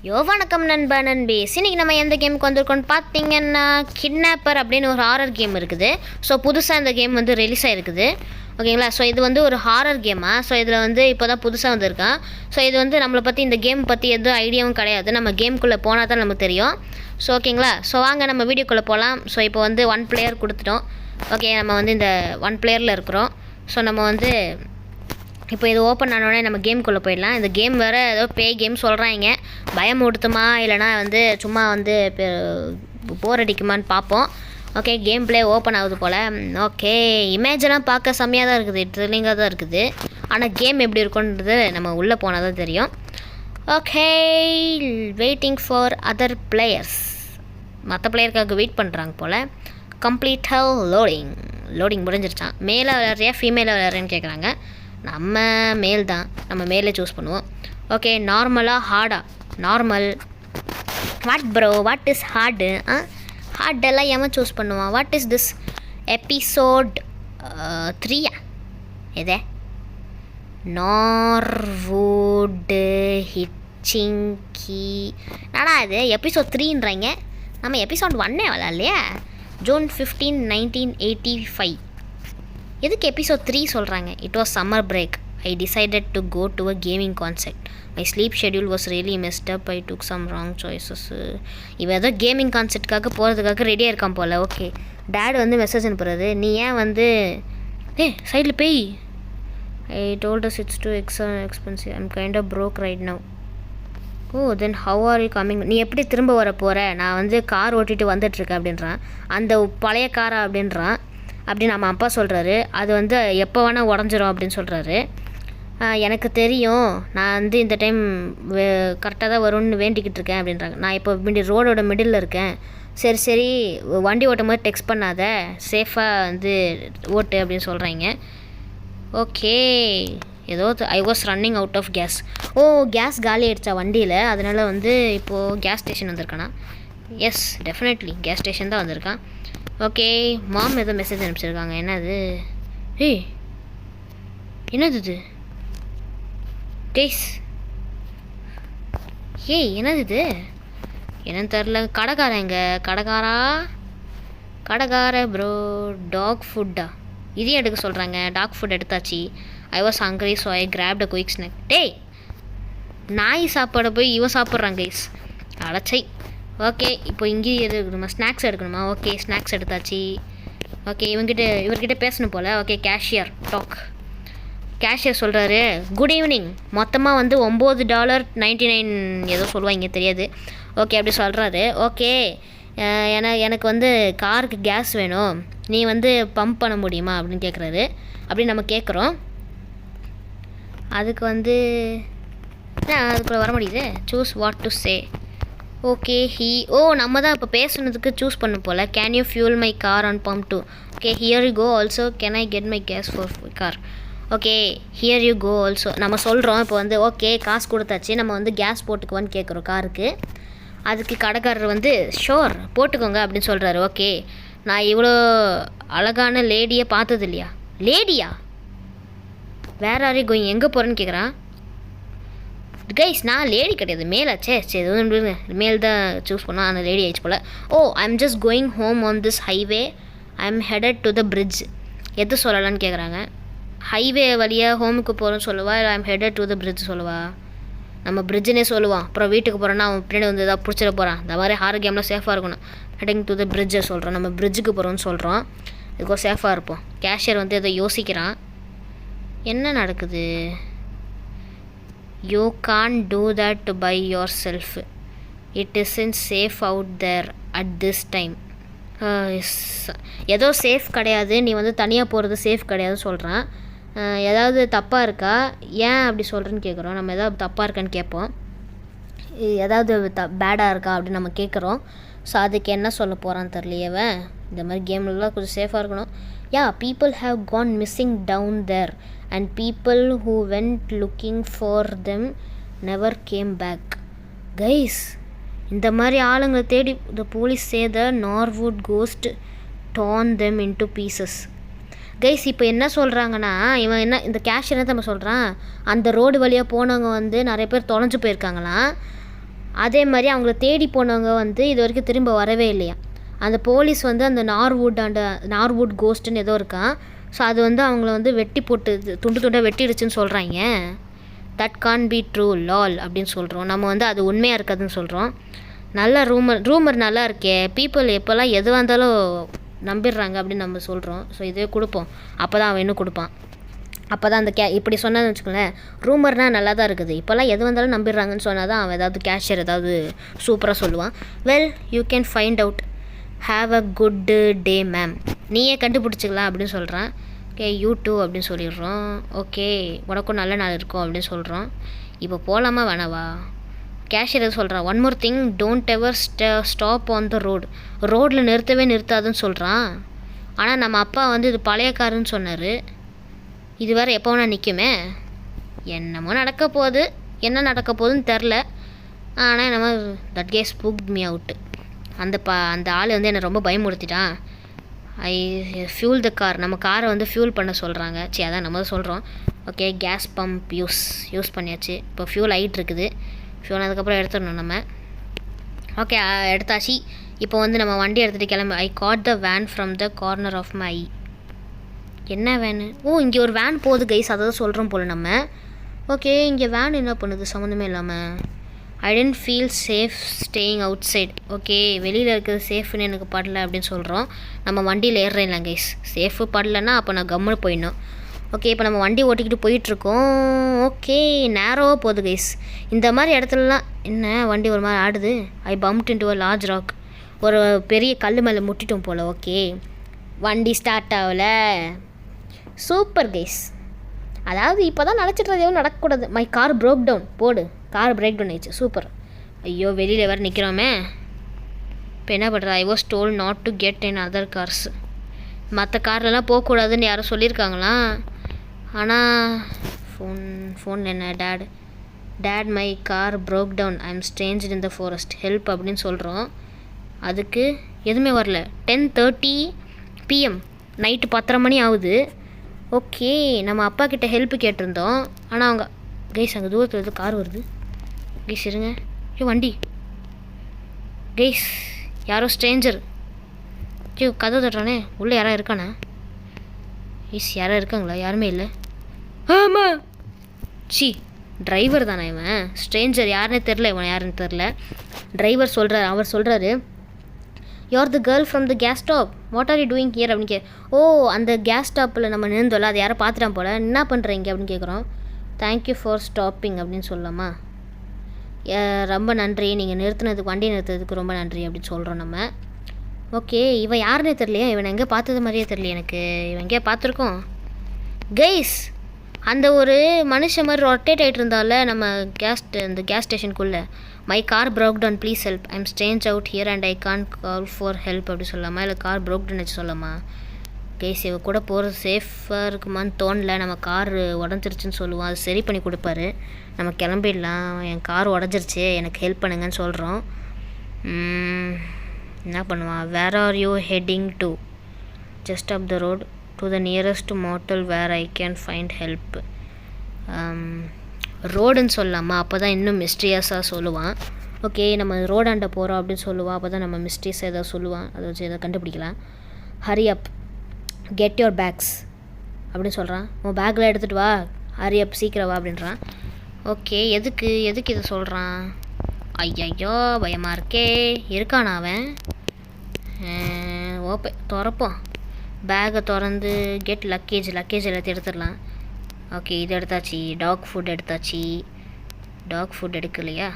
வணக்கம் நண்பா நண்பீஸ். இன்றைக்கி நம்ம எந்த கேமுக்கு வந்திருக்கோம்னு பார்த்தீங்கன்னா கிட்னாப்பர் அப்படின்னு ஒரு ஹாரர் கேம் இருக்குது. ஸோ புதுசாக இந்த கேம் வந்து ரிலீஸ் ஆகிருக்குது. ஓகேங்களா. ஸோ இது வந்து ஒரு ஹாரர் கேமா. ஸோ இதில் வந்து இப்போ தான் புதுசாக வந்திருக்கான். ஸோ இது வந்து நம்மளை பற்றி இந்த கேம் பற்றி எதுவும் ஐடியாவும் கிடையாது. நம்ம கேமுக்குள்ளே போனால் தான் நமக்கு தெரியும். ஸோ ஓகேங்களா. ஸோ வாங்க நம்ம வீடியோக்குள்ளே போகலாம். ஸோ இப்போ வந்து 1 பிளேயர் கொடுத்துட்டோம். ஓகே, நம்ம வந்து இந்த 1 பிளேயரில் இருக்கிறோம். ஸோ நம்ம வந்து இப்போ இது ஓப்பன் ஆனோடனே நம்ம கேமுக்குள்ளே போயிடலாம். இந்த கேம் வேறு ஏதோ பேய் கேம் சொல்கிறாங்க. பயம் ஊட்டுமா இல்லைனா வந்து சும்மா வந்து போர் அடிக்குமான்னு பார்ப்போம். ஓகே, கேம் பிளே ஓப்பன் ஆகுது போல். ஓகே, இமேஜெல்லாம் பார்க்க செம்மையாக தான் இருக்குது, த்ரில்லிங்காக தான் இருக்குது. ஆனால் கேம் எப்படி இருக்குன்றது நம்ம உள்ளே போனால் தான் தெரியும். Okay, waiting for other players. மற்ற பிளேயருக்காக வெயிட் பண்ணுறாங்க போல். கம்ப்ளீட்டாக லோடிங் முடிஞ்சிருச்சான். மேலே விளையாடுறியா ஃபீமேலாக விளையாடுறேன்னு கேட்குறாங்க. நம்ம மேல் தான், நம்ம மேலே சூஸ் பண்ணுவோம். ஓகே, நார்மலாக ஹார்டா? நார்மல். What is hard? ஹார்டெல்லாம் ஏன் சூஸ் பண்ணுவான்? What is this episode 3? எதே நார்வுட் ஹிச்சிங்கி நாடா இது எபிசோட் 3ன்றாங்க. நம்ம எபிசோட் 1 விளாட்லையா? June 15, 1985. எதுக்கு எபிசோட் 3 சொல்கிறாங்க? It was summer break. I decided to go to a gaming concept. My sleep schedule was really messed up. I took some wrong choices. இவன் ஏதோ gaming கான்செப்ட்காக போகிறதுக்காக ரெடியாக இருக்கான் போல். ஓகே, டேட் வந்து மெசேஜ் அனுப்புறது. நீ ஏன் வந்து சைடில் பேய். I told us it's too expensive. I'm kind of broke right now. Oh then how are you coming? நீ எப்படி திரும்ப வர போகிற? நான் வந்து கார் ஓட்டிகிட்டு வந்துட்டுருக்கேன் அப்படின்றான். அந்த பழைய காரா அப்படின்றான். அப்படின்னு நம்ம அப்பா சொல்கிறாரு. அது வந்து எப்போ வேணால் உடஞ்சிரும் அப்படின்னு சொல்கிறாரு. எனக்கு தெரியும், நான் வந்து இந்த டைம் கரெக்டாக தான் வரும்னு வேண்டிக்கிட்டு இருக்கேன் அப்படின்றாங்க. நான் இப்போ ரோடோட மிடில் இருக்கேன். சரி வண்டி ஓட்டும் போது டெக்ஸ்ட் பண்ணாத, சேஃபாக வந்து ஓட்டு அப்படின்னு சொல்கிறாங்க. ஓகே, ஏதோ I was running out of gas. Oh, gas காலி ஆகிடுச்சா வண்டியில்? அதனால் வந்து இப்போது கேஸ் ஸ்டேஷன் வந்திருக்கானா? எஸ், டெஃபினெட்லி கேஸ் ஸ்டேஷன் தான் வந்திருக்கான். ஓகே, மாம் ஏதோ மெசேஜ் அனுப்பிச்சிருக்காங்க. என்னது? என்னது இது கைஸ்? என்னது இது? என்னன்னு தெரில. கடைக்காரங்க கடைக்கார ப்ரோ. டாக் ஃபுட்டா? இதையும் எடுக்க சொல்கிறாங்க. டாக் ஃபுட் எடுத்தாச்சு. I was hungry so I craft a quick snack. நாய் சாப்பாடை போய் இவன் சாப்பிட்றாங்க கைஸ். அடைச்சை. ஓகே, இப்போ இங்கேயும் எது எடுக்கணுமா? ஸ்நாக்ஸ் எடுக்கணுமா? ஓகே, ஸ்நாக்ஸ் எடுத்தாச்சு. ஓகே, இவர்கிட்ட பேசணும் போல். ஓகே, கேஷியர் சொல்கிறாரு, குட் ஈவினிங். மொத்தமாக வந்து $9.99 ஏதோ சொல்லுவாங்க, தெரியாது. ஓகே, அப்படி சொல்கிறாரு. ஓகே, எனக்கு வந்து காருக்கு கேஸ் வேணும், நீ வந்து பம்ப் பண்ண முடியுமா அப்படின்னு கேட்குறாரு. அப்படின்னு நம்ம கேட்குறோம். அதுக்கு வந்து அதுக்குள்ளே வர முடியுது. Choose what to say. Okay, நம்ம தான் இப்போ பேசுனதுக்கு சூஸ் பண்ண போல். Can you fuel my car on pump two? Okay, here you go also. Can I get my gas for car? Okay, here you go also. நம்ம சொல்கிறோம் இப்போ வந்து ஓகே, காசு கொடுத்தாச்சு, நம்ம வந்து கேஸ் போட்டுக்குவான்னு கேட்குறோம் காருக்கு. அதுக்கு கடைக்காரர் வந்து ஷோர் போட்டுக்கோங்க அப்படின்னு சொல்கிறாரு. ஓகே, நான் இவ்வளோ அழகான லேடியை பார்த்தது இல்லையா? லேடியா? வேற யாரையும் கோயிங்? எங்கே போகிறேன்னு கேட்குறான். கைஸ், நான் லேடி கிடையாது, மேலாச்சே. சரி, மேல் தான் சூஸ் பண்ணோம். அந்த லேடி ஆயிடுச்சு போல். I am just going home on this highway. I am headed to the bridge. எது சொல்லலான்னு கேட்குறாங்க. ஹைவே வழியாக ஹோமுக்கு போகிறோன்னு சொல்லுவா, இல்லை I am headed to the bridge சொல்லுவா? நம்ம பிரிட்ஜுனே சொல்லுவான். அப்புறம் வீட்டுக்கு போகிறோன்னா அவன் பின்னாடி வந்து எதாவது பிடிச்சிட போகிறான். இந்த மாதிரி ஹாரர் கேம்லாம் சேஃபாக இருக்கணும். ஹெடிங் டு த பிரிட்ஜை சொல்கிறோம். நம்ம பிரிட்ஜுக்கு போகிறோன்னு சொல்கிறோம். இதுக்கோ சேஃபாக இருப்போம். கேஷியர் வந்து எதை யோசிக்கிறான். என்ன நடக்குது? You can't do that by yourself. It isn't safe out there at this time. ஏதோ சேஃப் கிடையாது, நீ வந்து தனியாக போகிறது சேஃப் கிடையாதுன்னு சொல்கிறான். ஏதாவது தப்பாக இருக்கா? ஏன் அப்படி சொல்கிறேன்னு கேட்குறோம். நம்ம ஏதாவது தப்பாக இருக்கான்னு கேட்போம். ஏதாவது பேடாக இருக்கா அப்படின்னு நம்ம கேட்குறோம். ஸோ அதுக்கு என்ன சொல்ல போகிறான்னு தெரியலையவன். இந்த மாதிரி கேம்லாம் கொஞ்சம் சேஃபாக இருக்கணும். people have gone missing down there and people who went looking for them never came back. Guys, இந்த மாதிரி ஆளுங்களை தேடி the police say the Norwood ghost torn them into pieces. Guys, இப்போ என்ன சொல்கிறாங்கன்னா, இவன் என்ன இந்த கேஷியர் என்ன நம்ம சொல்கிறான், அந்த ரோடு வழியாக போனவங்க வந்து நிறைய பேர் தொலைஞ்சு போயிருக்காங்களாம். அதே மாதிரி அவங்கள தேடி போனவங்க வந்து இது வரைக்கும் திரும்ப வரவே இல்லையா. அந்த போலீஸ் வந்து அந்த நார்வுட் கோஸ்ட்டுன்னு ஏதோ இருக்கான். ஸோ அது வந்து அவங்கள வந்து வெட்டி போட்டு துண்டு துண்டாக வெட்டிடுச்சுன்னு சொல்கிறாங்க. That can be true lol அப்படின்னு சொல்கிறோம். நம்ம வந்து அது உண்மையாக இருக்காதுன்னு சொல்கிறோம். நல்ல ரூமர் நல்லா இருக்கே. பீப்புள் எப்போல்லாம் எதுவாக இருந்தாலும் நம்பிடுறாங்க அப்படின்னு நம்ம சொல்கிறோம். ஸோ இதே கொடுப்போம். அப்போ தான் அவன் இன்னும் கொடுப்பான். அப்போ தான் அந்த இப்படி சொன்னான்னு வச்சுக்கோங்களேன், ரூமர்னால் நல்லா தான் இருக்குது. இப்போல்லாம் எது வந்தாலும் நம்பிடுறாங்கன்னு சொன்னால் தான் அவன் ஏதாவது கேஷியர் ஏதாவது சூப்பராக சொல்லுவான். Well you can find out. Have a good day ma'am. நீயே கண்டுபிடிச்சிக்கலாம் அப்படின்னு சொல்கிறான். ஓகே யூ டூ அப்படின்னு சொல்லிடுறோம். ஓகே உனக்கும் நல்ல நாள் இருக்கும் அப்படின்னு சொல்கிறோம். இப்போ போகலாமா வேணாவா? கேஷியர் எது சொல்கிறான், one more thing, don't ever stop on the ரோடில் நிறுத்தாதுன்னு சொல்கிறான். ஆனால் நம்ம அப்பா வந்து இது பழைய காருன்னு சொன்னார். இது வேறு எப்போ வேணால் நிற்குமே. என்னமோ நடக்க போகுதுன்னு தெரில. ஆனால் என்னமோ that guy's book me out. அந்த ஆள் வந்து என்னை ரொம்ப பயமுறுத்திட்டான். ஐ ஃபியூல் த கார். நம்ம காரை வந்து ஃபியூல் பண்ண சொல்கிறாங்க. சரி அதான் நம்ம தான் சொல்கிறோம். ஓகே கேஸ் பம்ப் யூஸ் பண்ணியாச்சு. இப்போ ஃபியூல் ஆகிட்டு இருக்குது. ஃபியூல் அதுக்கப்புறம் எடுத்துடணும் நம்ம. ஓகே எடுத்தாச்சு. இப்போ வந்து நம்ம வண்டி எடுத்துகிட்டு கிளம்பி. I got the van from the corner of my. என்ன வேனு? இங்கே ஒரு வேன் போகுது கைஸ். அதை தான் சொல்கிறோம் போல் நம்ம. ஓகே இங்கே வேன் என்ன பண்ணுது சம்மந்தமே இல்லாமல். I tent feel safe staying outside. Okay வெளியில் இருக்கிறது சேஃப்னு எனக்கு படல அப்படின்னு சொல்கிறோம். நம்ம வண்டியில் ஏறுறேன் கைஸ். சேஃபு படலன்னா அப்போ நான் கம்முன்னு போயிடணும். ஓகே இப்போ நம்ம வண்டி ஓட்டிக்கிட்டு போயிட்டுருக்கோம். ஓகே நேரோவாக போகுது கைஸ். இந்த மாதிரி இடத்துலலாம் என்ன வண்டி ஒரு மாதிரி ஆடுது. I bumped into a large rock. ஒரு பெரிய கல் மேலே முட்டிட்டோம் போல். ஓகே வண்டி ஸ்டார்ட் ஆகல. Super guys. அதாவது இப்போ தான் நினச்சிட்றது எதுவும் நடக்கக்கூடாது. My car broke down. போடு கார் பிரேக் டவுன் ஆயிடுச்சு. சூப்பர். ஐயோ வெளியில் வேறு நிற்கிறோமே. இப்போ என்ன பண்ணுறது? I was told not to get in other cars. மற்ற கார்லலாம் போகக்கூடாதுன்னு யாரும் சொல்லியிருக்காங்களா. ஆனால் ஃபோன் என்ன that my car broke down. I am ஸ்ட்ரேஞ்ச்ட் in the forest help அப்படின்னு சொல்கிறோம். அதுக்கு எதுவுமே வரல. 10:30 PM நைட்டு 10:30 மணி ஆகுது. ஓகே நம்ம அப்பா கிட்ட ஹெல்ப் கேட்டிருந்தோம். ஆனால் அவங்க கைஸ் அங்கே தூரத்தில் எது கார் வருது கைஸ். இருங்க வண்டி கைஸ். யாரோ ஸ்ட்ரேஞ்சர் கதை தட்டுறானே. உள்ளே யாராவது இருக்கானே கைஸ்? யாராவது இருக்காங்களா? யாருமே இல்லை. ஆமாம் டிரைவர் தானே இவன். ஸ்ட்ரேஞ்சர் யாருன்னே தெரில. இவன் யாருன்னு தெரில. டிரைவர் அவர் சொல்கிறாரு you're the girl from the gas stop. What are you doing here அப்படின்னு அந்த கேஸ் ஸ்டாப்பில் நம்ம நின்றோம்ல, அது யாரை பார்த்துட்டான் போல். என்ன பண்ணுறீங்க அப்படின்னு கேட்குறோம். தேங்க்யூ ஃபார் ஸ்டாப்பிங் அப்படின்னு சொல்லலாமா? ரொம்ப நன்றி, நீங்கள் வண்டியை நிறுத்துறதுக்கு ரொம்ப நன்றி அப்படின்னு சொல்கிறோம் நம்ம. ஓகே இவன் யாருன்னே தெரியலையா? இவன் எங்கே பார்த்தது மாதிரியே தெரியல எனக்கு. இவன் எங்கேயா பார்த்துருக்கோம் கைஸ். அந்த ஒரு மனுஷன் மாதிரி ரொட்டேட் ஆகிட்டு இருந்தால நம்ம இந்த கேஸ் ஸ்டேஷனுக்குள்ளே. My car broke down please help. I am stranded out here and I can call for help அப்படி சொல்லலாமா? இல்லை கார் ப்ரோக் டவுன் வச்சு சொல்லலாமா? கைஸ் இவ கூட போகிறது சேஃபாக இருக்குமான்னு தோணல. நம்ம கார் உடஞ்சிருச்சுன்னு சொல்லுவோம். அது சரி பண்ணி கொடுப்பாரு. நம்ம கிளம்பிடலாம். என் கார் உடஞ்சிருச்சு, எனக்கு ஹெல்ப் பண்ணுங்கன்னு சொல்கிறோம். என்ன பண்ணுவான்? Where are you heading to? Just up the road to the nearest motel where I can find help. ரோடுன்னு சொல்லலாமா? அப்போ தான் இன்னும் மிஸ்ட்ரியஸாக சொல்லுவான். ஓகே நம்ம ரோடாண்ட போகிறோம் அப்படின்னு சொல்லுவான். அப்போ தான் நம்ம மிஸ்ட்ரியஸாக எதாவது சொல்லுவான். அதை வச்சு எதாவது கண்டுபிடிக்கலாம். Hurry up get your bags அப்படின்னு சொல்கிறான். உன் பேக்கில் எடுத்துகிட்டு வா, ஹரி அப் சீக்கிரம் வா அப்படின்றான். ஓகே எதுக்கு இதை சொல்கிறான்? ஐயோ பயமாக இருக்கே. இருக்கானா அவன்? திறப்போம். பேக்கை திறந்து கெட் லக்கேஜ் எல்லாத்தையும் எடுத்துடலாம். ஓகே இது எடுத்தாச்சு. டாக் ஃபுட் எடுத்தாச்சு. டாக் ஃபுட் எடுக்கலையா?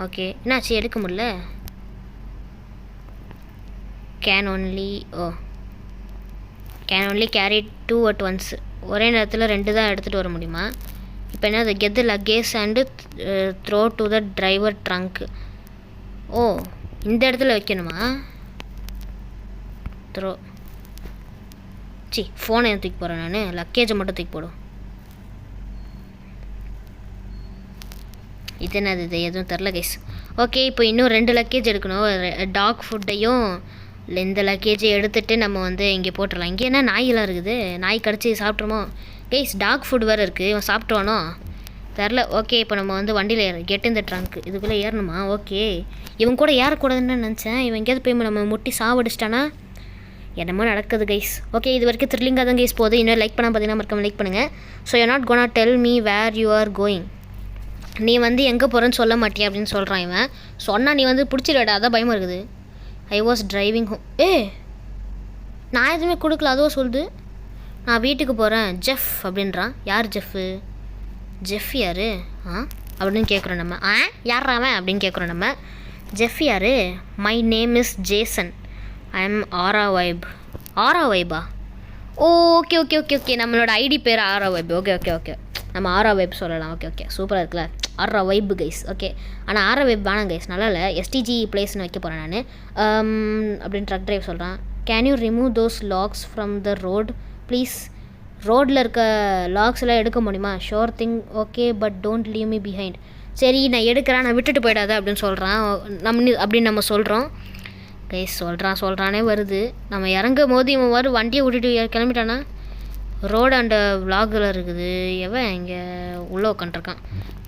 ஓகே என்னாச்சு எடுக்க முடியல? Can only carry 2 at once. ஒரே நேரத்தில் 2 தான் எடுத்துகிட்டு வர முடியுமா? இப்போ என்ன? Get the luggage and throw to the driver trunk. இந்த இடத்துல வைக்கணுமா? த்ரோ ஃபோனை தூக்கி போகிறேன் நான். லக்கேஜை மட்டும் தூக்கி போடும். இது என்னது? இது எதுவும் தெரில கைஸ். ஓகே இப்போ இன்னும் 2 லக்கேஜ் எடுக்கணும். டாக் ஃபுட்டையும் இந்த லக்கேஜை எடுத்துகிட்டு நம்ம வந்து இங்கே போட்டுடலாம். இங்கே என்ன நாயெல்லாம் இருக்குது? நாய் கடிச்சு சாப்பிட்ருமோ கைஸ்? டாக் ஃபுட் வேறு இருக்குது. இவன் சாப்பிட்ருவானோ? தெரில. ஓகே, இப்போ நம்ம வந்து வண்டியில் கெட் இந்த ட்ரங்க் இதுக்குள்ளே ஏறணுமா? ஓகே, இவன் கூட ஏறக்கூடாதுன்னு நினச்சேன். இவன் எங்கேயாவது போய் நம்ம முட்டி சாவடிச்சிட்டானா என்னமோ நடக்குது கைஸ். ஓகே, இது வரைக்கும் த்ரில்லிங்காக தான் கைஸ் போகுது. இன்னும் லைக் பண்ணால் பார்த்தீங்கன்னா மறக்காம லைக் பண்ணுங்கள். So you not gonna tell me where you are going. நீ வந்து எங்கே போகிறேன்னு சொல்ல மாட்டியா அப்படின்னு சொல்கிறான் இவன். சொன்னால் நீ வந்து பிடிச்சிடடா, அதான் பயமாக இருக்குது. I was driving home. நான் எதுவுமே கொடுக்கல, அதுவும் சொல்லுது. நான் வீட்டுக்கு போகிறேன் ஜெஃப் அப்படின்றான். யார் ஜெஃப்பு? ஜெஃப் யார் அப்படின்னு கேட்குறோம் நம்ம. யார் அவன் அப்படின்னு கேட்குறோம் நம்ம. ஜெஃப் யார்? My name is Jason. I am ஆரா வைப். ஆரா வைபா? ஓகே ஓகே ஓகே ஓகே, நம்மளோட ஐடி பேர் ஆரா வைப். ஓகே ஓகே ஓகே, நம்ம ஆரா வைப் சொல்லலாம். ஓகே ஓகே, சூப்பராக இருக்குல்ல ஆரா வைப் கைஸ். ஓகே, ஆனால் ஆரா வைப் வேணாம் கைஸ், நல்லா இல்லை. எஸ்டிஜி பிளேஸ்னு வைக்க போகிறேன் நான் அப்படின்னு ட்ரக் டிரைவ் சொல்கிறான். Can you remove those logs from the road please? ரோட்டில் இருக்க லாக்ஸ் எல்லாம் எடுக்க முடியுமா? Sure thing. Okay, but don't leave me behind. சரி, நான் எடுக்கிறேன், நான் விட்டுட்டு போயிடாத அப்படின்னு சொல்கிறான். அப்படின்னு நம்ம சொல்கிறோம் கைஸ். சொல்கிறானே வருது. நம்ம இறங்கும் போது இவன் வரும் வண்டியை விட்டுட்டு கிளம்பிட்டானா? ரோடு அண்ட் விலாகில் இருக்குது. எவன் இங்கே உள்ளே உட்காந்துருக்கான்.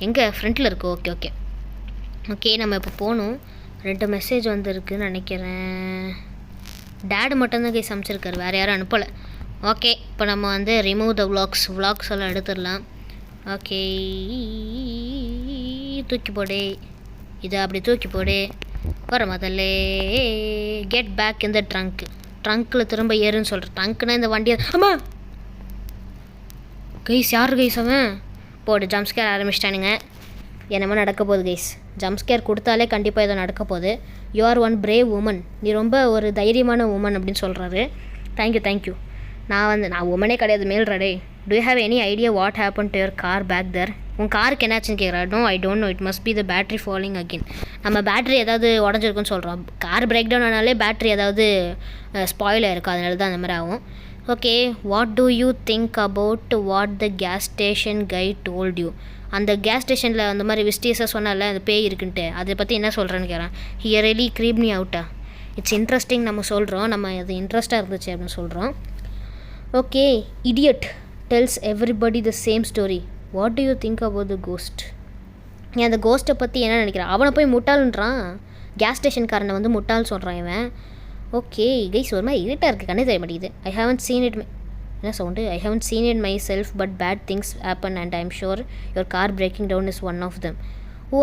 எங்கே? ஃப்ரண்ட்டில் இருக்குது. ஓகே ஓகே ஓகே, நம்ம இப்போ போகணும். 2 மெசேஜ் வந்துருக்குன்னு நினைக்கிறேன். டேடு மட்டும்தான் கைஸ் அமைச்சிருக்காரு, வேறு யாரும் அனுப்பலை. ஓகே, இப்போ நம்ம வந்து ரிமூவ் த விலாக்ஸ் எல்லாம் எடுத்துடலாம். ஓகே, தூக்கி போடு, இதை அப்படி தூக்கி போடு. வர முதல்ல கெட் பேக் இந்த ட்ரங்க்கில் திரும்ப ஏறுன்னு சொல்கிறேன். ட்ரங்க்னா இந்த வண்டியை. ஆமாம் கைஸ், யார் கைஸ் அவன்? போடு, ஜம்ப்ஸ்கேர் ஆரம்பிச்சிட்டானுங்க. என்னமோ நடக்க போகுது கைஸ். ஜம்ப்ஸ்கேர் கொடுத்தாலே கண்டிப்பாக ஏதோ நடக்க போகுது. You are one brave woman. நீ ரொம்ப ஒரு தைரியமான உமன் அப்படின்னு சொல்கிறாரு. தேங்க்யூ. நான் உமனே கிடையாது, மேல்றடே. Do you have any idea what happen to your car back there? உன் காருக்கு என்னாச்சுன்னு கேட்குறா. No, I don't know, it must be the battery falling again. நம்ம பேட்ரி ஏதாவது உடஞ்சிருக்குன்னு சொல்கிறோம். கார் பிரேக் டவுன் ஆனாலே பேட்ரி ஏதாவது ஸ்பாயில் ஆகிருக்கும், அதனால தான் அந்த மாதிரி ஆகும். Okay, what do you think about what the gas station guy told you? அந்த கேஸ் ஸ்டேஷனில் அந்த மாதிரி விஸ்டீஸாக சொன்னால அந்த பேய் இருக்குன்ட்டு, அதை பற்றி என்ன சொல்கிறேன்னு கேட்குறேன். ஹியர் ரியலி க்ரீப் மீ அவுட்டா? இட்ஸ் இன்ட்ரெஸ்டிங் நம்ம சொல்கிறோம், நம்ம அது இன்ட்ரெஸ்ட்டாக இருந்துச்சு அப்படின்னு சொல்கிறோம். Okay, idiot tells everybody the same story. What do you think about the ghost? நீ அந்த கோஸ்ட்டை பற்றி என்ன நினைக்கிறான்? அவனை போய் முட்டாள்ன்றான். கேஸ் ஸ்டேஷன்காரனை வந்து முட்டாள் சொல்கிறான் இவன். ஓகே கைஸ், ஒரு மாதிரி இருட்டாக இருக்குது, கண்ணே தெரிய மாட்டேங்குது. ஐ ஹேவன்ட் சீன் இட் என்ன sound? I haven't seen it myself but bad things happen and I'm sure your car breaking down is one of them.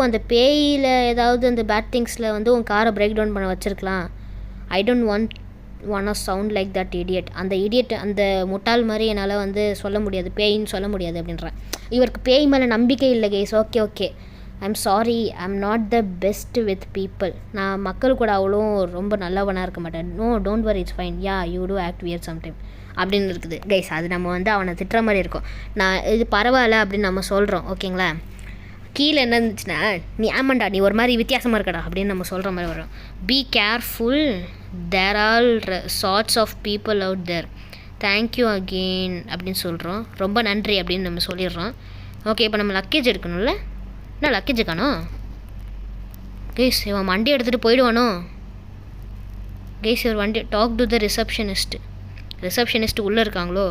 அந்த பேயில் ஏதாவது அந்த பேட் திங்ஸில் வந்து உன் காரை பிரேக் டவுன் பண்ண வச்சுருக்கலாம். I don't want sound like that idiot. அந்த இடியட், அந்த முட்டாள் மாதிரி என்னால் வந்து சொல்ல முடியாது, பேயின்னு சொல்ல முடியாது அப்படின்றேன். இவருக்கு பேய் மேலே நம்பிக்கை இல்லை guys. Okay I'm sorry, I'm not the best with people. நான் மக்கள் கூட அவ்வளோ ரொம்ப நல்லவனாக இருக்க மாட்டேன். No, don't worry, it's fine. Yeah, you do act weird sometime அப்படின்னு இருக்குது கைஸ். அது நம்ம வந்து அவனை திட்டுற மாதிரி இருக்கும். நான் இது பரவாயில்ல அப்படின்னு நம்ம சொல்கிறோம். ஓகேங்களா? கீழே என்ன இருந்துச்சுன்னா, நீ ஆமாண்டா, நீ ஒரு மாதிரி வித்தியாசமாக இருக்கடா அப்படின்னு நம்ம சொல்கிற மாதிரி வரும். Be careful, there are sorts of people out there. Thank you again அப்படின்னு சொல்கிறோம். ரொம்ப நன்றி அப்படின்னு நம்ம சொல்லிடுறோம். ஓகே, இப்போ நம்ம லக்கேஜ் எடுக்கணும்ல. என்ன லக்கேஜ் காணோம் கைஸ்? இவன் வண்டி எடுத்துகிட்டு போயிடுவானோ கைஸ்? இவர் வண்டி டாக் டு த ரிசப்ஷனிஸ்ட் உள்ளே இருக்காங்களோ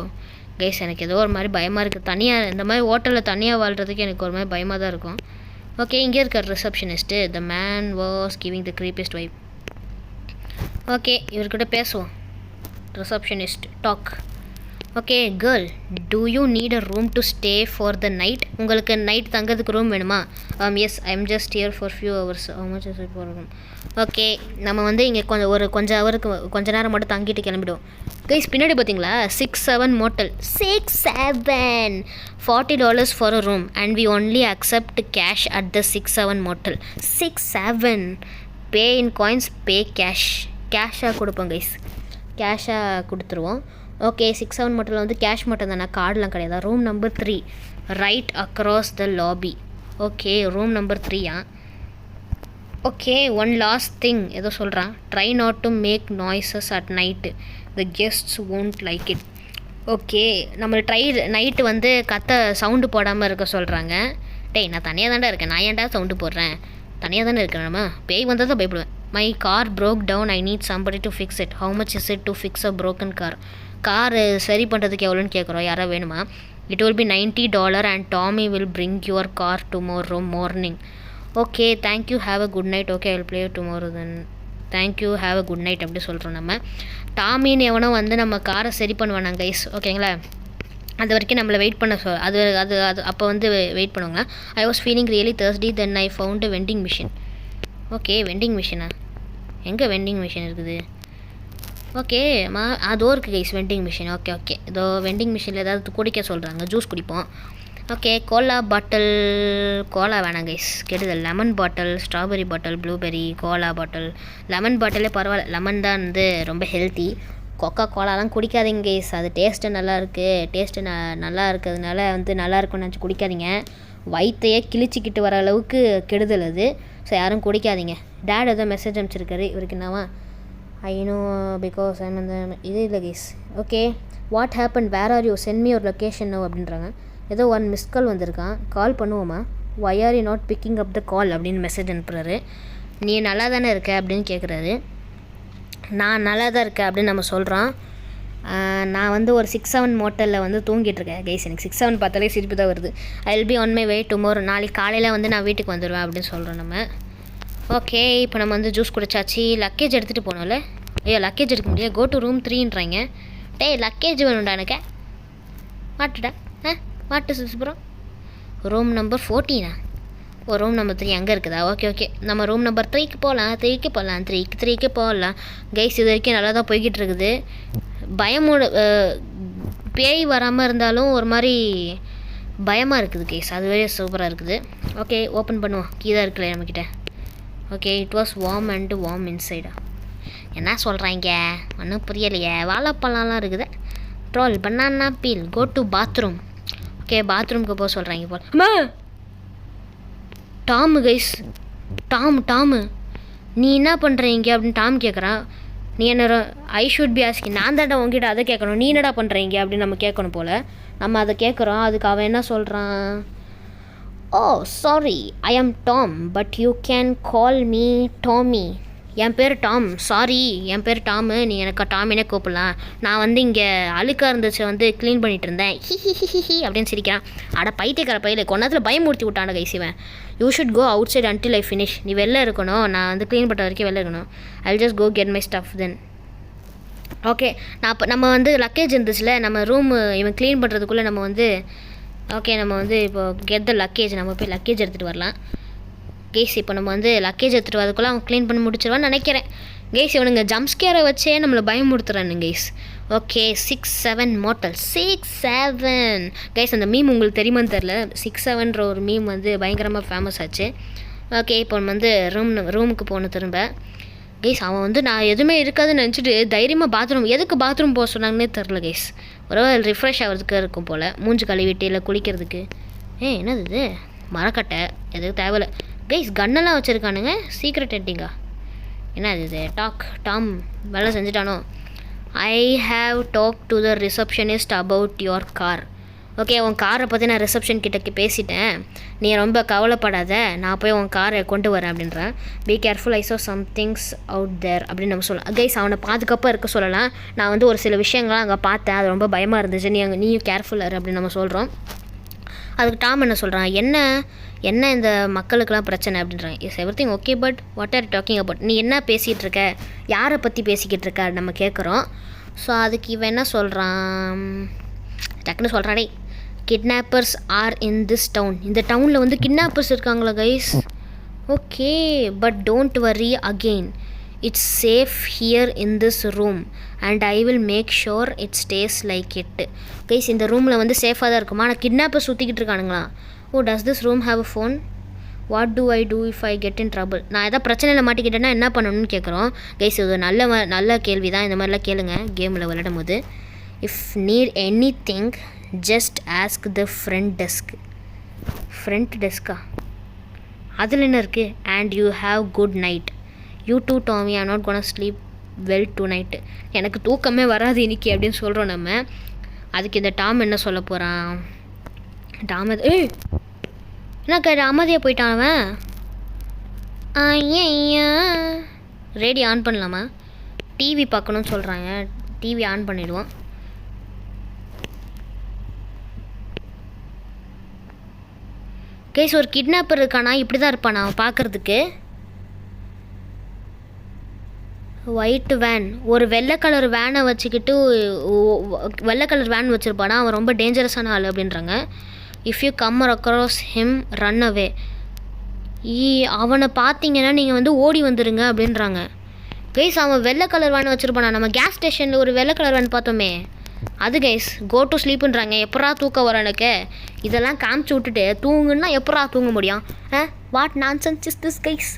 கைஸ்? எனக்கு ஏதோ ஒரு மாதிரி பயமாக இருக்குது. தனியாக இந்த மாதிரி ஹோட்டலில் தனியாக வாழ்கிறதுக்கு எனக்கு ஒரு மாதிரி பயமாக தான் இருக்கும். ஓகே, இங்கே இருக்கார் receptionist. The man was giving the creepiest vibe. Okay, இவர்கிட்ட பேசுவோம். Receptionist talk. Okay girl, do you need a room to stay for the night? உங்களுக்கு நைட் தங்கிறதுக்கு ரூம் வேணுமா? Yes, I am just here for few hours. For room. Okay, நம்ம வந்து இங்கே கொஞ்ச நேரம் மட்டும் தங்கிட்டு கிளம்பிடுவோம் கைஸ். பின்னாடி பார்த்தீங்களா 6-7 motel. 6-7 $40 for a room and we only accept cash at the 6-7 motel. 6-7 pay in coins, pay கேஷாக கொடுப்போம் கைஸ். கேஷாக கொடுத்துருவோம். ஓகே, 6-7 மோட்டலில் வந்து கேஷ் மட்டும் தானே, கார்டெலாம் கிடையாது. Room number 3 right across the lobby. Okay, room number 3. Okay, one last thing ஏதோ சொல்கிறான். Try not to make noises at night, the guests won't like it. Okay, நம்ம நைட்டு வந்து சவுண்டு போடாமல் இருக்க சொல்கிறாங்க. டேய், நான் தனியாக தான்டா இருக்கேன், நான் ஏன்டா சவுண்டு போடுறேன்? தனியாக தானே இருக்கேன். நம்ம பேய் வந்தால் தான் பயப்படுவேன். My car broke down, I need somebody to fix it. How much is it to fix a broken car? Car சரி பண்ணுறதுக்கு எவ்வளோன்னு கேட்குறோம். யாராவது வேணுமா? It will be $90 and Tommy will bring your car tomorrow morning. Okay, thank you, have a good night. Okay, I will play tomorrow then. Thank you, have a good night அப்படி சொல்கிறோம். நம்ம டாமின்னு எவனோ வந்து நம்ம காரை சரி பண்ணுவானா கைஸ், ஓகேங்களா? அது வரைக்கும் நம்மளை வெயிட் பண்ண அது அது அது அப்போ வந்து வெயிட் பண்ணுவாங்க. I was feeling really thirsty then I found vending machine. Okay, vending மிஷினா? எங்கே வெண்டிங் மிஷின் இருக்குது? ஓகே அதோ இருக்குது guys vending machine. Okay okay, இதோ வெண்டிங் மிஷினில் ஏதாவது குடிக்க சொல்கிறாங்க, ஜூஸ் குடிப்போம். Okay, cola bottle. கோலா வேணாம் கைஸ், கெடுதல். Lemon bottle, strawberry bottle, blueberry, cola bottle. Lemon பாட்டிலே பரவாயில்ல, லெமன் தான் வந்து ரொம்ப ஹெல்த்தி. கொக்கா கோலாலாம் குடிக்காதீங்க கைஸ், அது டேஸ்ட்டு நல்லாயிருக்கு. டேஸ்ட்டு நல்லா இருக்கிறதுனால வந்து நல்லா இருக்குன்னு நினச்சி குடிக்காதீங்க. வயிற்றையே கிழிச்சிக்கிட்டு வர அளவுக்கு கெடுதல் அது. ஸோ யாரும் குடிக்காதீங்க. டேட் ஏதோ மெசேஜ் அனுப்பிச்சிருக்காரு, இவருக்கு என்னவா ஐ நோ பிகாஸ் ஐம் அந்த இது இல்லை guys. Okay, what happen, where are you, sent me ஒரு லொக்கேஷன் நோ அப்படின்றாங்க. ஏதோ 1 மிஸ்ட் கால் வந்திருக்கான், கால் பண்ணுவோமா? Why are you not picking up the call அப்படின்னு மெசேஜ் அனுப்புகிறாரு. நீ நல்லா தானே இருக்க அப்படின்னு கேட்குறாரு. நான் நல்லா தான் இருக்கேன் அப்படின்னு நம்ம சொல்கிறோம். நான் வந்து ஒரு 6-7 மோட்டலில் வந்து தூங்கிட்டுருக்கேன் கைஸ். எனக்கு 6-7 பார்த்தாலே சிரிப்பு தான் வருது. I will be on my way tomorrow, நாளைக்கு காலையில் வந்து நான் வீட்டுக்கு வந்துடுவேன் அப்படின்னு சொல்கிறோம் நம்ம. ஓகே, இப்போ நம்ம வந்து ஜூஸ் குடிச்சாச்சு. லக்கேஜ் எடுத்துகிட்டு போனோம்ல. ஐயோ, லக்கேஜ் எடுக்க முடியாது, கோ டு ரூம் 3ன்றாங்க. டேய், லக்கேஜ் வேணும்டா எனக்கு. மாட்டுடா மாட்டு சுசுப்புறம். Room number 14. Oh, room number 3 அங்கே இருக்குதா? ஓகே ஓகே, நம்ம ரூம் நம்பர் 3க்கு போகலாம். 3க்கு போகலாம் கைஸ். இது வரைக்கும் நல்லா தான் போய்கிட்டு இருக்குது. பயமோட பேய் வராமல் இருந்தாலும் ஒரு மாதிரி பயமாக இருக்குது கைஸ், அதுவே சூப்பராக இருக்குது. ஓகே, ஓப்பன் பண்ணுவோம். கீ தான் இருக்குல்ல நம்மக்கிட்ட. Okay, it was warm and warm இன்சைடா. என்ன சொல்கிறாங்க ஒன்றும் புரியலையே. வாழைப்பழம்லாம் இருக்குது. Troll banana peel, go to bathroom. Okay, பாத்ரூம்க்கு போக சொல்கிறாங்க போல். அம்மா, டாமு கைஸ், டாமு நீ என்ன பண்ணுறீங்க அப்படின்னு டாம் கேட்குறான். நீ என்ன ஐ ஷுட் பி ஆஸ்கிங், நான் தான்டா உங்ககிட்ட அதை கேட்கணும், நீ என்னடா பண்ணுறீங்க அப்படின்னு நம்ம கேட்கணும் போல். நம்ம அதை கேட்குறோம். அதுக்கு அவன் என்ன சொல்கிறான், ஓ sorry I am Tom but you can call me Tommy. என் பேர் டாம், சாரி என் பேர் டாமு, நீ எனக்கு டாமினே கூப்பிடலாம். நான் வந்து இங்கே அழுக்காக இருந்துச்சு வந்து க்ளீன் பண்ணிகிட்டு இருந்தேன். ஹி அப்படின்னு சிரிக்கிறான். அட பைத்தியக்கார பையில கொண்டத்தில் பயமூர்த்தி விட்டான கைசிவன். You should go outside until I finish. நீ வெளில இருக்கணும், நான் வந்து க்ளீன் பண்ணுற வரைக்கும் வெளில இருக்கணும். I just go get my stuff then. Okay, நம்ம வந்து லக்கேஜ் இருந்துச்சுல, நம்ம ரூம் இவன் க்ளீன் பண்ணுறதுக்குள்ளே நம்ம வந்து ஓகே நம்ம வந்து இப்போ கெட் த லக்கேஜ், நம்ம போய் லக்கேஜ் எடுத்துகிட்டு வரலாம் கேஸ். இப்போ நம்ம வந்து லக்கேஜ் எடுத்துகிட்டு வரதுக்குள்ளே அவன் க்ளீன் பண்ணி முடிச்சிருவான்னு நினைக்கிறேன் கேஸ். இவனுங்க ஜம்ப்ஸ்கேரை வச்சே நம்மளை பயமுறுத்துறானுங்க கேஸ். Okay, 6-7 motel, 6-7 guys. அந்த மீம் உங்களுக்கு தெரியுமான்னு தெரில, 6-7ன்ற ஒரு மீம் வந்து பயங்கரமாக ஃபேமஸ் ஆச்சு. ஓகே, இப்போ நம்ம வந்து ரூமுக்கு போகணும் திரும்ப கைஸ். அவன் வந்து நான் எதுவுமே இருக்காதுன்னு நினச்சிட்டு தைரியமாக பாத்ரூம், எதுக்கு பாத்ரூம் போக சொன்னாங்கன்னே தெரில கைஸ். ஒரு ரிஃப்ரெஷ் ஆகிறதுக்கு இருக்கும் போல், மூஞ்சி கழுவிட்டு இல்லை குளிக்கிறதுக்கு. என்னது இது மரக்கட்டை, எதுக்கு தேவையில்ல கைஸ். கன்னெல்லாம் வச்சுருக்கானுங்க, சீக்ரெட் எட்டிங்கா என்ன இது? டாம் வேலை செஞ்சுட்டானோ. I have talk to the receptionist about your car. Okay, உன் காரை பற்றி நான் ரிசப்ஷன் கிட்ட பேசிட்டேன், நீ ரொம்ப கவலைப்படாத, நான் போய் உன் காரை கொண்டு வரேன் அப்படின்றேன். Be careful, I saw somethings out there அப்படின்னு நம்ம சொல்லலாம் கைஸ். அவனை பாதுகாப்பாக இருக்க சொல்லலாம். நான் வந்து ஒரு சில விஷயங்கள்லாம் அங்கே பார்த்தேன், அது ரொம்ப பயமாக இருந்துச்சு, நீயும் கேர்ஃபுல்லாக அப்படின்னு நம்ம சொல்கிறோம். அதுக்கு டாம் என்ன சொல்கிறான், என்ன இந்த மக்களுக்கெல்லாம் பிரச்சனை அப்படின்றாங்க. Is everything okay but what are talking about, நீ என்ன பேசிகிட்டு இருக்க, யாரை பற்றி பேசிக்கிட்டு இருக்க நம்ம கேட்குறோம். ஸோ அதுக்கு இவன் என்ன சொல்கிறான், டக்குன்னு சொல்கிறானே, kidnappers are in this town. இந்த டவுனில் வந்து கிட்னாப்பர்ஸ் இருக்காங்களா guys. Okay, but don't worry again, it's safe here in this room and I will make sure it stays like it. Guys, இந்த ரூமில் வந்து சேஃபாக தான் இருக்குமா, ஆனால் கிட்னாப்பர் சுற்றிக்கிட்டு இருக்கானுங்களா. Oh, does this room have a phone, what do I do if I get in trouble. நான் எதாவது பிரச்சனையில் மாட்டிக்கிட்டேன்னா என்ன பண்ணணும்னு கேட்குறோம் கைஸ். இது நல்ல கேள்வி தான், இந்த மாதிரிலாம் கேளுங்க கேமில் விளையாடும் போது. If need anything just ask the front டெஸ்கா, அதில் என்ன இருக்குது, and you have good night. You too Tommy, I not gonna sleep well tonight. எனக்கு தூக்கமே வராது இன்னைக்கு அப்படின்னு சொல்கிறோம் நம்ம. அதுக்கு இந்த டாம் என்ன சொல்ல போகிறான், டாம் என்ன கேட்டு அமைதியாக போயிட்டான் அவன். ஐயா, ரேடியோ ஆன் பண்ணலாமா, டிவி பார்க்கணுன்னு சொல்கிறாங்க, டிவி ஆன் பண்ணிவிடுவோம். கைஸ் ஒரு கிட்னாப்பர் இருக்கானா, இப்படி தான் இருப்பானா பார்க்குறதுக்கு. ஒயிட் வேன், ஒரு வெள்ளை கலர் வேனை வச்சுக்கிட்டு வெள்ளை கலர் வேன் வச்சுருப்பானா, அவன் ரொம்ப டேஞ்சரஸான ஆள் அப்படின்றாங்க. If you come across him run away, அவனை பார்த்தீங்கன்னா நீங்கள் வந்து ஓடி வந்துடுங்க அப்படின்றாங்க. கைஸ் அவன் வெள்ளை கலர் வேன் வச்சுருப்பானா, நம்ம கேஸ் ஸ்டேஷனில் ஒரு வெள்ளை கலர் வேன் பார்த்தோமே அது. கைஸ் கோ டு ஸ்லீப்புன்றாங்க. எப்படா தூக்கம் வர எனக்கு, இதெல்லாம் காமிச்சு விட்டுட்டு தூங்குன்னா எப்படா தூங்க முடியும்? What nonsense is this guys?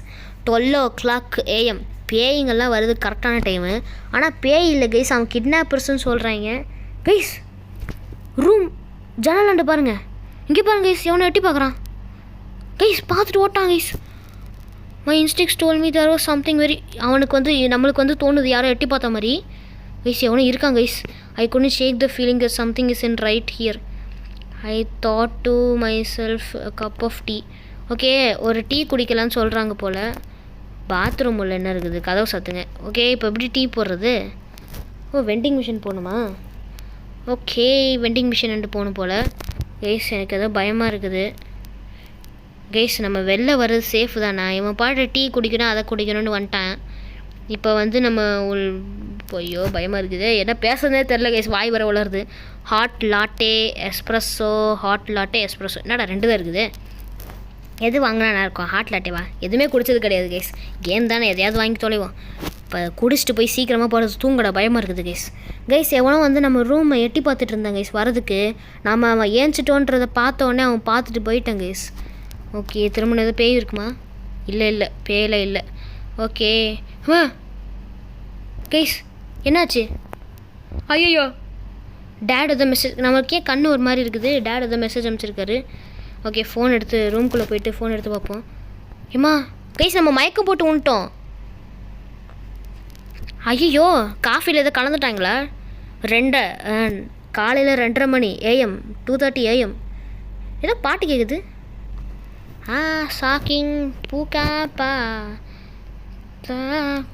12 AM பேய்ங்கெல்லாம் வருது கரெக்டான டைமு. ஆனால் பேய் இல்லை கைஸ், அவன் கிட்னாப்பர்ஸ்ன்னு சொல்கிறாங்க. கைஸ் ரூம் ஜன்னலாண்டு பாருங்கள், இங்கே பாருங்க கைஸ், எவனை எட்டி பார்க்குறான் கைஸ். பார்த்துட்டு ஓட்டான் guys. My instincts told me there was something very, அவனுக்கு வந்து நம்மளுக்கு வந்து தோணுது யாரோ எட்டி பார்த்த மாதிரி. கைஸ் எவனும் இருக்கான் guys. I couldn't shake the feeling that something isn't right here. I thought to myself a cup of tea. Okay ஒரு டீ குடிக்கலான்னு சொல்கிறாங்க போல். பாத்ரூம் உள்ள என்ன இருக்குது, கதவு சத்துங்க. ஓகே இப்போ எப்படி டீ போடுறது? வெண்டிங் மிஷின் போகணுமா? ஓகே வெண்டிங் மிஷின் ரெண்டு போகணும் போல். கைஸ் எனக்கு ஏதோ பயமாக இருக்குது கைஸ். நம்ம வெளில வர்றது சேஃப் தானே? இவன் பாட்டு டீ குடிக்கணும் அதை குடிக்கணும்னு வந்துட்டான். இப்போ வந்து நம்ம ஐயோ பயமாக இருக்குது, என்ன பேசுறதே தெரில கைஸ், வாய் வர வளருது. Hot latte espresso, hot latte espresso, என்னடா 2 தான் இருக்குது. எது வாங்கினா நல்லா இருக்கும்? ஹாட் லாட்டேவா? எதுவுமே குடிச்சது கிடையாது கைஸ், கேம் தானே, எதையாவது வாங்கி தொலைவோம். இப்போ குடிச்சிட்டு போய் சீக்கிரமாக போகிறது தூங்கடா, பயமாக இருக்குது கைஸ். கைஸ் எவனோ வந்து நம்ம ரூமை எட்டி பார்த்துட்டு இருந்தான் கைஸ். வரதுக்கு நம்ம அவன் ஏஞ்சிட்டோன்றதை பார்த்தோன்னே அவன் பார்த்துட்டு போயிட்டான் கைஸ். ஓகே திரும்ப எதாவது பேய் இருக்குமா? இல்லை பேயெல்லாம் இல்லை. ஓகே கைஸ் என்னாச்சு? ஐயோ டேட் எதோ மெசேஜ், நமக்கே கண்ணு ஒரு மாதிரி இருக்குது. டேட் எதோ மெசேஜ் அனுப்பிச்சிருக்காரு. ஓகே ஃபோன் எடுத்து ரூம்குள்ளே போயிட்டு ஃபோன் எடுத்து பார்ப்போம். ஏம்மா கைஸ் நம்ம மயக்கம் போட்டு விட்டோம். ஐயோ காஃபியில் எதோ கலந்துட்டாங்களா? காலையில் 2:30 மணி AM 2:30 AM ஏதோ பாட்டு கேட்குது. ஷாக்கிங் பூக்காப்பா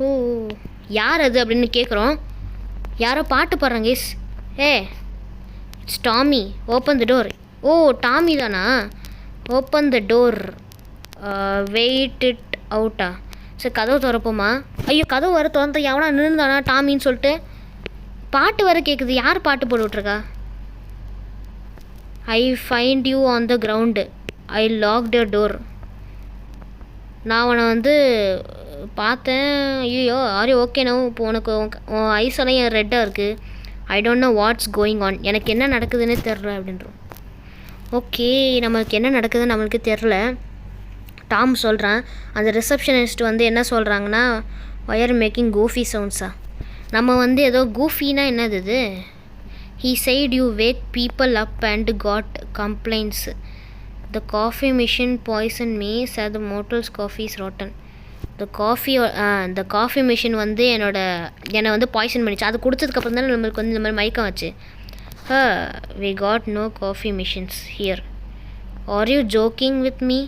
ஓ யார் அது அப்படின்னு கேட்குறோம். யாரோ பாட்டு பாடுறாங்க guys. It's Tommy, open the door. Oh Tommy தானா? Open the door, wait it அவுட்டா? சரி கதவு திறப்போமா? ஐயோ கதவு வர திறந்த எவனா நின்றுதானா டாமின்னு சொல்லிட்டு பாட்டு வர கேட்குது. யார் பாட்டு போட்டு விட்ருக்கா? I find you on the ground, I lock the door. நான் அவனை வந்து பார்த்தேன். ஐயோ ஆரி ஓகேண்ணா, இப்போ உனக்கு உன் ஐஸெல்லாம் என் ரெட்டாக இருக்குது. ஐ don't know what's going on, எனக்கு என்ன நடக்குதுன்னே தெரில அப்படின்றோம். ஓகே நம்மளுக்கு என்ன நடக்குதுன்னு நம்மளுக்கு தெரில. டாம் சொல்கிறான். அந்த ரிசப்ஷனிஸ்ட் வந்து என்ன சொல்கிறாங்கன்னா, ஒயர் மேக்கிங் கூஃபி சவுண்ட்ஸா? நம்ம வந்து ஏதோ கூஃபின்னா என்னது இது? He said you wake people up and got complaints. The coffee machine poison me sir the motel's coffee is rotten. இந்த காஃபி மிஷின் வந்து என்னை வந்து பாய்சன் பண்ணிச்சு. அது குடிச்சதுக்கப்புறம் தானே நம்மளுக்கு வந்து இந்த மாதிரி மயக்கம் ஆச்சு. We got no coffee machines here. Are you joking with me?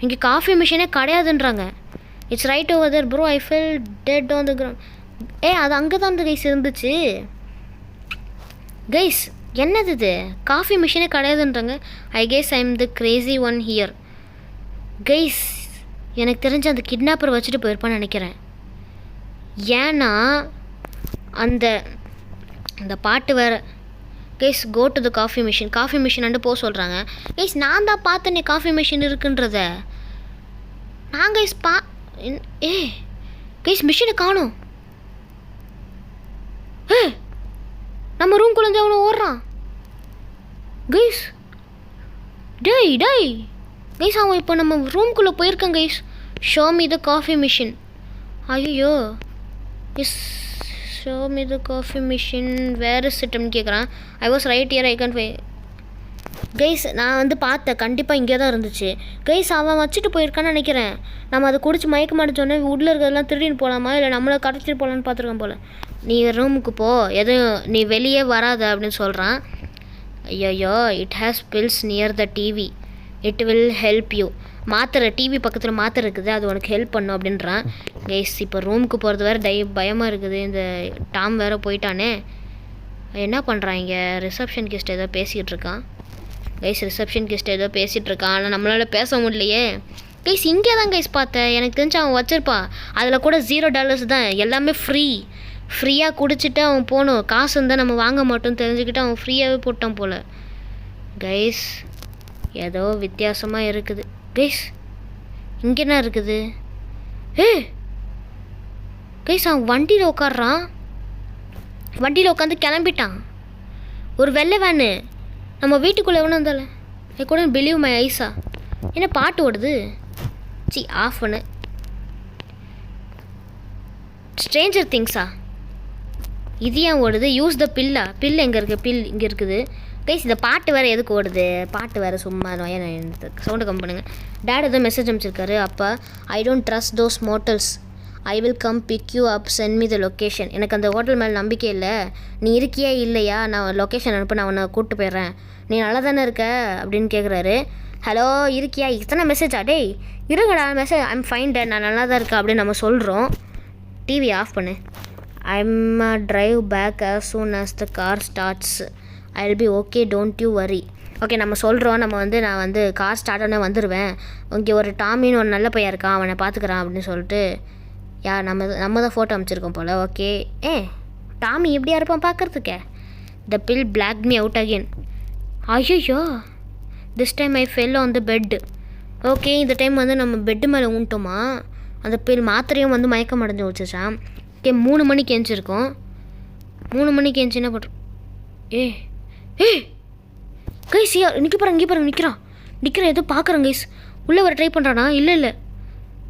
இங்கே காஃபி மிஷினே கிடையாதுன்றாங்க. It's right over there bro, I feel dead on the ground. அது அங்கே தான் இந்த கைஸ் இருந்துச்சு கைஸ். என்னது இது? காஃபி மிஷினே கிடையாதுன்றாங்க. I guess I am the crazy one here guys. எனக்கு தெரிஞ்சு அந்த கிட்னாப்பர் வச்சுட்டு போயிருப்பான்னு நினைக்கிறேன். ஏன்னா அந்த பாட்டு வேறு guys. Go to the coffee machine, coffee machine and போக சொல்கிறாங்க கைஸ். நான் தான் பார்த்தேனே காஃபி மிஷின் இருக்குன்றத. நான் கைஸ் கைஸ் மிஷினை காணோம். நம்ம ரூம்குள்ளே அவனை ஓடுறான் கைஸ். டேய் கைஸ் அவன் இப்போ நம்ம ரூம்குள்ளே போயிருக்கான் guys. Show me the coffee machine. ஐயோ is show me the coffee machine where is it அப்படின்னு கேட்குறான். I was right here, I can ஃபை கைஸ். நான் வந்து பார்த்தேன், கண்டிப்பாக இங்கே தான் இருந்துச்சு கைஸ். அவன் வச்சுட்டு போயிருக்கான்னு நினைக்கிறேன். நம்ம அதை குடிச்சு மயக்க மாட்டேச்சோன்னே உள்ள இருக்கிறதெல்லாம் திருடின்னு போகலாமா இல்லை நம்மளை கடத்திட்டு போகலான்னு பார்த்துருக்கோம் போல். நீ ரூமுக்கு போ, எதுவும் நீ வெளியே வராத அப்படின்னு சொல்கிறான். ஐயோ it has pills near the TV, it will help you. மாத்திரை டிவி பக்கத்தில் மாத்திரை இருக்குது, அது உனக்கு ஹெல்ப் பண்ணும் அப்படின்றான் கைஸ். இப்போ ரூமுக்கு போகிறது வேறு பயமாக இருக்குது. இந்த டாம் வேறு போயிட்டானே. என்ன பண்ணுறான் இங்கே? ரிசப்ஷன் கெஸ்ட் ஏதோ பேசிகிட்டு இருக்கான். கைஸ் ரிசப்ஷன் கெஸ்ட் ஏதோ பேசிகிட்டு இருக்கான், ஆனால் நம்மளால் பேச முடியலையே. கைஸ் இங்கே தான் கைஸ் பார்த்தேன், எனக்கு தெரிஞ்சு அவன் வச்சுருப்பான். அதில் கூட $0 தான், எல்லாமே ஃப்ரீயாக குடிச்சிட்டு அவன் போகணும். காசு இருந்தால் நம்ம வாங்க மாட்டோம்னு தெரிஞ்சுக்கிட்டு அவன் ஃப்ரீயாகவே போட்டான் போல். கைஸ் ஏதோ வித்தியாசமாக இருக்குது. கைஸ் இங்கே என்ன இருக்குது? கைஸ் அவன் வண்டியில் உட்காடுறான், வண்டியில் உட்காந்து கிளம்பிட்டான். ஒரு வெள்ளை வேனு நம்ம வீட்டுக்குள்ளே எவனும் இருந்தால ஐ couldn't believe my eyes. என்ன பாட்டு ஓடுது? ஆஃப் பண்ணு. ஸ்ட்ரேஞ்சர் திங்ஸா இது ஏன் ஓடுது? யூஸ் த பில் எங்கே இருக்குது? பில் இங்கே இருக்குது. கைஸ் இந்த பாட்டு வேறு எதுக்கு ஓடுது? பாட்டு வேறு சும்மா சவுண்டு கம் பண்ணுங்க. டேட் ஏதோ மெசேஜ் அனுப்பிச்சிருக்காரு. அப்போ I don't trust those motels, I will come pick you up, send me the location. எனக்கு அந்த ஹோட்டல் மேலே நம்பிக்கை இல்லை, நீ இருக்கியா இல்லையா, நான் லொக்கேஷன் அனுப்ப, நான் உன்னை கூப்பிட்டு போயிடுறேன், நீ நல்லா தானே இருக்க அப்படின்னு கேட்குறாரு. ஹலோ இருக்கியா? இத்தனை மெசேஜா? டேய் இருங்கடா மெசேஜ், ஐம் ஃபைன் டே, நான் நல்லா தான் இருக்கேன் அப்படின்னு நம்ம சொல்கிறோம். டிவி ஆஃப் பண்ணு. I'm drive back as soon as the car starts, I'll be okay, don't you worry. Okay நம்ம சொல்கிறோம், நான் வந்து கார் ஸ்டார்ட் ஆனே வந்துடுவேன், இங்கே ஒரு டாமின்னு ஒரு நல்ல பையன் இருக்கான், அவனை பார்த்துக்கிறான் அப்படின்னு சொல்லிட்டு நம்ம தான் ஃபோட்டோ அமைச்சிருக்கோம் போல். ஓகே டாமி எப்படியா இருப்பான் பார்க்குறதுக்கே. The pill black me out again. ஐயோ this time I fell on the bed. Okay இந்த டைம் வந்து நம்ம பெட்டு மேலே ஊன்ட்டோமா, அந்த பில் மாத்திரையும் வந்து மயக்கம் அடைஞ்சு வச்சுச்சான். ஓகே 3 மணிக்கு எழுந்திருக்கோம். 3 மணிக்கு எழுந்துச்சு என்ன பண்ணுறோம்? கைஸ் இங்கே பாருங்க நிற்கிறான் ஏதோ பார்க்குறேன் கைஸ். உள்ளே வர ட்ரை பண்ணுறானா? இல்லை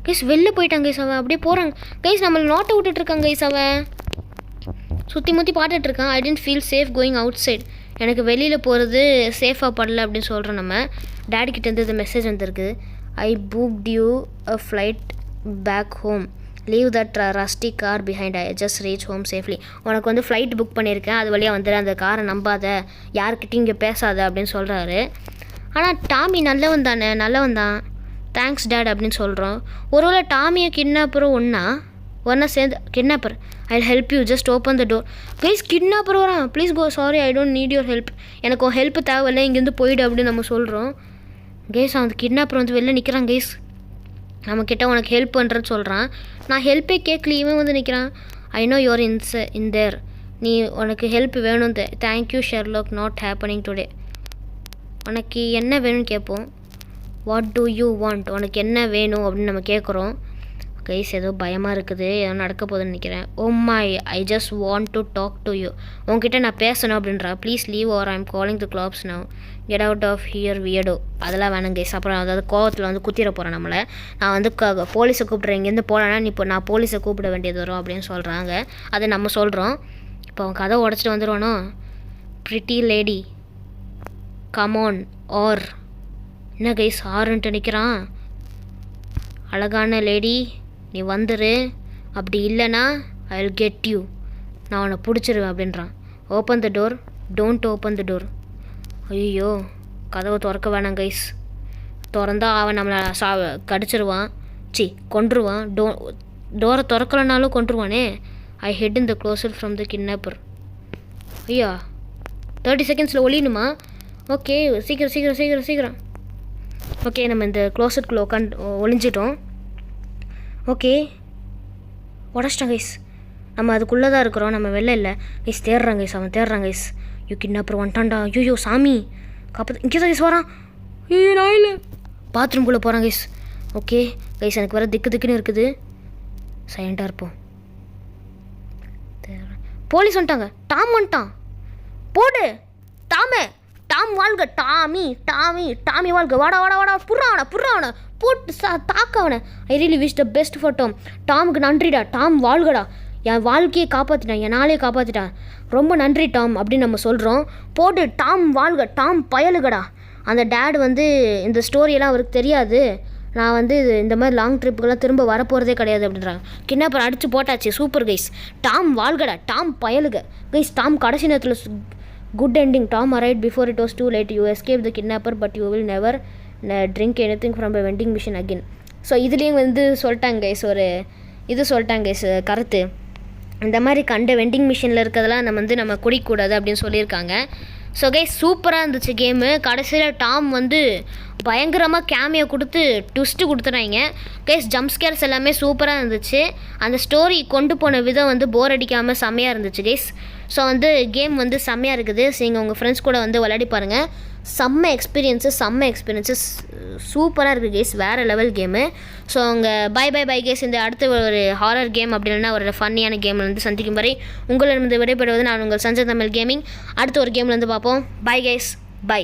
கைஸ் வெளில போயிட்டான் கைஸ், அவன் அப்படியே போகிறாங்க கைஸ், நம்மளை நோட்டை விட்டுட்ருக்காங்க கைஸ். அவன் சுற்றி முற்றி பாட்டுட்ருக்கான். I tent feel safe going outside, எனக்கு வெளியில் போகிறது சேஃபாக படல அப்படின்னு சொல்கிறோம். நம்ம டேடிக்கிட்டேருந்து இந்த மெசேஜ் வந்திருக்கு. I booked you a flight back home, leave that rusty car behind, I just reach home safely. உனக்கு வந்து ஃப்ளைட் புக் பண்ணியிருக்கேன், அது வழியாக வந்துடு, அந்த காரை நம்பாத, யாருக்கிட்டையும் இங்கே பேசாத அப்படின்னு சொல்கிறாரு. ஆனால் டாமி நல்லவன் தான். தேங்க்ஸ் டேட் அப்படின்னு சொல்கிறோம். ஒருவேளை டாமியை கிட்னாப்பரும் ஒன்றா சேர்ந்து kidnapper, I help you, just open the door. Guys kidnapper வரான், please go, sorry I don't need your help, எனக்கு உன் ஹெல்ப் தேவையில்லை, இங்கேருந்து போயிடு அப்படின்னு நம்ம சொல்கிறோம். கைஸ் அந்த கிட்னாப்பர் வந்து வெளில நிற்கிறான் கைஸ், நம்மக்கிட்ட உனக்கு ஹெல்ப் பண்ணுறேன்னு சொல்கிறான். நான் ஹெல்ப்பே கேட்கல, இவன் வந்து நிற்கிறான். ஐ நோ யுவர் இன் தேர், நீ உனக்கு ஹெல்ப் வேணும், thank you Sherlock, not happening today. உனக்கு என்ன வேணும்னு கேட்போம். வாட் டூ யூ வாண்ட், உனக்கு என்ன வேணும் அப்படின்னு நம்ம கேட்குறோம். கைஸ் ஏதோ பயமாக இருக்குது, ஏதோ நடக்க போகுதுன்னு நினைக்கிறேன். Oh my, I just want to talk to you, உங்ககிட்ட நான் பேசணும் அப்படின்றா. Please leave or I'm calling the cops now, get out of here weirdo. அதெல்லாம் வேணும் கைஸ். அப்புறம் அதாவது கோவத்தில் வந்து குத்திர போகிறேன் நம்மளை, நான் வந்து போலீஸை கூப்பிட்றேன், இங்கேருந்து போகலன்னா இப்போ நான் போலீஸை கூப்பிட வேண்டியது வரும் அப்படின்னு சொல்கிறாங்க. அதை நம்ம சொல்கிறோம். இப்போ அவன் கதை உடச்சிட்டு வந்துடுவானோ. ப்ரிட்டி லேடி கமான் ஆர், என்ன கைஸ் ஆறுன்ட்டு நிற்கிறான். அழகான லேடி நீ வந்துரு, அப்படி இல்லைனா ஐ வில் கெட் யூ, நான் உன்னை பிடிச்சிருவேன் அப்படின்றான். Open the door, don't open the door. ஐயோ கதவை திறக்க வேணாம் கைஸ், திறந்தா அவன் நம்மளை கடிச்சிருவான், கொன்றுவான். டோரை திறக்கலனாலும் கொன்றுவானே. I hid in the closet from the kidnapper. ஐயா 30 செகண்ட்ஸில் ஒளியணுமா? ஓகே சீக்கிரம். ஓகே நம்ம இந்த க்ளோசட்குள்ளே ஒளிஞ்சிட்டோம். ஓகே உடச்சிட்டான் கைஸ், நம்ம அதுக்குள்ளே தான் இருக்கிறோம், நம்ம வெளில இல்லை கைஸ். தேடுறாங்க கைஸ், அவன் தேடுறாங்க கைஸ். யூ கிட்னாப்பர் வந்துட்டான்டா. ஐயோ சாமி காப்பாற்று, இங்கே தான் கைஸ் வரான். ஐயோ நான் இல்லை, பாத்ரூம்குள்ளே போகிறான் கைஸ். ஓகே கைஸ் எனக்கு வர திக்குன்னு இருக்குது, சைலண்டாக இருப்போம். போலீஸ் வந்துட்டாங்க, டாம் வந்துட்டான். போடு டாம் வாழ்க, டாமி வாழ்க, வாடா புறாவனை போட்டு தாக்கவனை. I really wish the best for டாமுக்கு நன்றிடா, டாம் வாழ்கடா, என் வாழ்க்கையை காப்பாற்றிட்டான், என் நாளையை காப்பாற்றிட்டான், ரொம்ப நன்றி டாம் அப்படின்னு நம்ம சொல்கிறோம். போட்டு டாம் வாழ்க, டாம் பயலுகடா. அந்த டேட் வந்து இந்த ஸ்டோரியெல்லாம் அவருக்கு தெரியாது, நான் வந்து இந்த மாதிரி லாங் ட்ரிப்புக்கெல்லாம் திரும்ப வரப்போகிறதே கிடையாது அப்படின்றாங்க. கிட்னாப்பர் அடித்து போட்டாச்சு, சூப்பர் கைஸ். டாம் வாழ்கடா, டாம் பயலுக கைஸ். டாம் கடைசி நேரத்தில் good ending. Tom arrived before it was too late. You escaped the kidnapper but you will never drink anything from a vending machine again. So இதுலேயும் வந்து சொல்லிட்டாங்க guys, சொல்லிட்டாங்க guys கருத்து. இந்த மாதிரி கண்ட வெண்டிங் மிஷினில் இருக்கிறதெல்லாம் நம்ம குடிக்கக்கூடாது அப்படின்னு சொல்லியிருக்காங்க. ஸோ கைஸ் சூப்பராக இருந்துச்சு கேமு. கடைசியில் டாம் வந்து பயங்கரமாக கேமியை கொடுத்து ட்விஸ்ட்டு கொடுத்துறாங்க கைஸ். ஜம்ப் ஸ்கேர்ஸ் எல்லாமே சூப்பராக இருந்துச்சு. அந்த ஸ்டோரி கொண்டு போன விதம் வந்து போர் அடிக்காமல் செம்மையாக இருந்துச்சு கைஸ். ஸோ வந்து கேம் வந்து செம்மையாக இருக்குது. ஸோ நீங்கள் உங்கள் ஃப்ரெண்ட்ஸ் கூட வந்து விளையாடி பாருங்கள். செம்ம எக்ஸ்பீரியன்ஸஸ் சூப்பராக இருக்குது கேஸ். வேறு லெவல் கேமு. ஸோ அவங்க பை கேஸ். இந்த அடுத்த ஒரு ஹாரர் கேம் அப்படி இல்லைன்னா ஒரு ஃபன்னியான கேமில் வந்து சந்திக்கும் வரை உங்களிடம் விடைபெறுவது நான் உங்கள் சஞ்சய் தமிழ் கேமிங். அடுத்த ஒரு கேமில் வந்து பார்ப்போம். Bye guys, by.